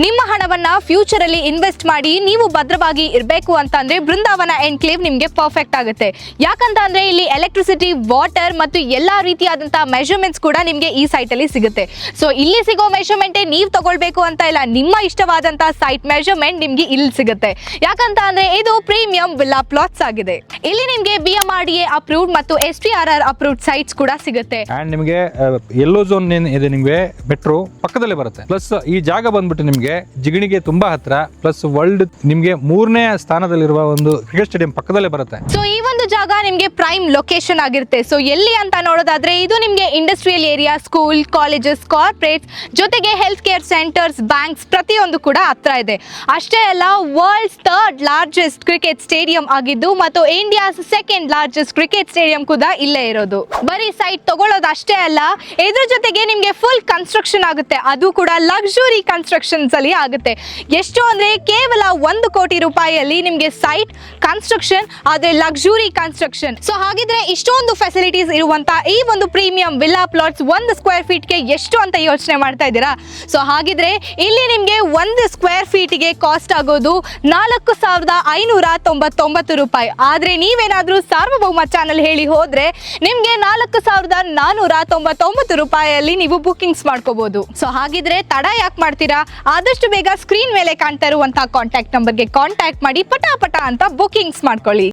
ನಿಮ್ಮ ಹಣವನ್ನ ಫ್ಯೂಚರ್ ಅಲ್ಲಿ ಇನ್ವೆಸ್ಟ್ ಮಾಡಿ ನೀವು ಭದ್ರವಾಗಿ ಇರಬೇಕು ಅಂತಂದ್ರೆ ಬೃಂದಾವನ ಎನ್ಕ್ಲೇವ್ ನಿಮಗೆ ಪರ್ಫೆಕ್ಟ್ ಆಗುತ್ತೆ. ಯಾಕಂತ ಅಂದ್ರೆ ಇಲ್ಲಿ ಎಲೆಕ್ಟ್ರಿಸಿಟಿ, ವಾಟರ್ ಮತ್ತು ಎಲ್ಲಾ ರೀತಿಯಾದಂತಹ ಮೆಜರ್ಮೆಂಟ್ಸ್ ಕೂಡ ನಿಮಗೆ ಈ ಸೈಟ್ ಅಲ್ಲಿ ಸಿಗುತ್ತೆ. ಸೊ ಇಲ್ಲಿ ಸಿಗೋ ಮೆಜರ್ಮೆಂಟ್ ನೀವು ತಗೊಳ್ಬೇಕು ಅಂತ ಇಲ್ಲ, ನಿಮ್ಮ ಇಷ್ಟವಾದಂತಹ ಸೈಟ್ ಮೆಜರ್ಮೆಂಟ್ ನಿಮ್ಗೆ ಇಲ್ಲಿ ಸಿಗುತ್ತೆ. ಯಾಕಂತ ಅಂದ್ರೆ ಇದು ಪ್ರೀಮಿಯಂ ವಿಲ್ಲಾ ಪ್ಲಾಟ್ಸ್ ಆಗಿದೆ. ಇಲ್ಲಿ ನಿಮ್ಗೆ BMRDA ಅಪ್ರೂವ್ಡ್ ಮತ್ತು STRR ಅಪ್ರೂವ್ಡ್ ಸೈಟ್ಸ್ ಕೂಡ ಸಿಗುತ್ತೆ. ಅಂಡ್ ನಿಮಗೆ ಯೆಲ್ಲೋ ಝೋನ್ ಇದೆ, ನಿಮಗೆ ಮೆಟ್ರೋ ಪಕ್ಕದಲ್ಲೇ ಬರುತ್ತೆ. ಪ್ಲಸ್ ಈ ಜಾಗ ಬಂದ್ಬಿಟ್ಟು ನಿಮಗೆ ಜಿಗಣಿಗೆ ತುಂಬಾ ಹತ್ರ, ಪ್ಲಸ್ ವರ್ಲ್ಡ್ ನಿಮಗೆ 3ನೇ ಸ್ಥಾನದಲ್ಲಿರುವ ಒಂದು ಕ್ರಿಕೆಟ್ ಸ್ಟೇಡಿಯಂ ಪಕ್ಕದಲ್ಲೇ ಬರುತ್ತೆ. ಸೊ ಈ ಒಂದು ಜಾಗ ನಿಮ್ಗೆ ಪ್ರೈಮ್ ಲೊಕೇಶನ್ ಆಗಿರುತ್ತೆ. ಸೊ ಎಲ್ಲಿ ಅಂತ ನೋಡೋದಾದ್ರೆ ಇದು ನಿಮ್ಗೆ industrial area, school, colleges, corporates ಜೊತೆಗೆ ಹೆಲ್ತ್ ಕೇರ್ ಸೆಂಟರ್ಸ್, ಬ್ಯಾಂಕ್ಸ್ ಪ್ರತಿಯೊಂದು ಕೂಡ ಹತ್ರ ಇದೆ. ಅಷ್ಟೇ ಅಲ್ಲ, world's 3rd largest cricket stadium ಆಗಿದ್ದು ಮತ್ತು India's 2nd largest cricket stadium ಕೂಡ ಇಲ್ಲೇ ಇರೋದು. ಬರೀ ಸೈಟ್ ತಗೊಳ್ಳೋದು ಅಷ್ಟೇ ಅಲ್ಲ, ಇದ್ರ ಜೊತೆಗೆ ನಿಮ್ಗೆ ಫುಲ್ ಕನ್ಸ್ಟ್ರಕ್ಷನ್ ಆಗುತ್ತೆ, ಅದು ಕೂಡ ಲಕ್ಸುರಿ ಕನ್ಸ್ಟ್ರಕ್ಷನ್ಸ್ ಅಲ್ಲಿ ಆಗುತ್ತೆ. ಎಷ್ಟು ಅಂದ್ರೆ ಕೇವಲ 1 ಕೋಟಿ ರೂಪಾಯಿಯಲ್ಲಿ ನಿಮ್ಗೆ ಸೈಟ್ ಕನ್ಸ್ಟ್ರಕ್ಷನ್, ಆದ್ರೆ ಲಕ್ಸುರಿ ಕನ್ಸ್ಟ್ರಕ್ಷನ್. ಸೊ ಹಾಗಿದ್ರೆ ಇಷ್ಟೊಂದು ಫೆಸಿಲಿಟೀಸ್ ಇರುವಂತ ಈ ಒಂದು ಪ್ರೀಮಿಯಂ ವಿಲ್ಲಾ ಪ್ಲಾಟ್ಸ್ 1 ಸ್ಕ್ವೇರ್ ಫೀಟ್ಗೆ ಎಷ್ಟು ಅಂತ ಯೋಚನೆ ಮಾಡ್ತಾ ಇದ್ದೀರಾ? ಸೊ ಹಾಗಿದ್ರೆ ಇಲ್ಲಿ ನಿಮ್ಗೆ 1 ಸ್ಕ್ವೇರ್ ಫೀಟ್ಗೆ ಕಾಸ್ಟ್ ಆಗೋದು 4,599 ರೂಪಾಯಿ. ಆದ್ರೆ ನೀವೇನಾದ್ರೂ ಸಾರ್ವಭೌಮ ಚಾನಲ್ ಹೇಳಿ ಹೋದ್ರೆ ನಿಮ್ಗೆ 4,499 ರೂಪಾಯಿಯಲ್ಲಿ ನೀವು ಬುಕಿಂಗ್ಸ್ ಮಾಡ್ಕೋಬಹುದು. ಸೊ ಹಾಗಿದ್ರೆ ತಡ ಯಾಕೆ ಮಾಡ್ತೀರಾ? ಆದಷ್ಟು ಬೇಗ ಸ್ಕ್ರೀನ್ ಮೇಲೆ ಕಾಣ್ತಾ ಇರುವಂತಹ ಕಾಂಟ್ಯಾಕ್ಟ್ ನಂಬರ್ಗೆ ಕಾಂಟ್ಯಾಕ್ಟ್ ಮಾಡಿ ಪಟಾಪಟ ಅಂತ ಬುಕಿಂಗ್ಸ್ ಮಾಡ್ಕೊಳ್ಳಿ.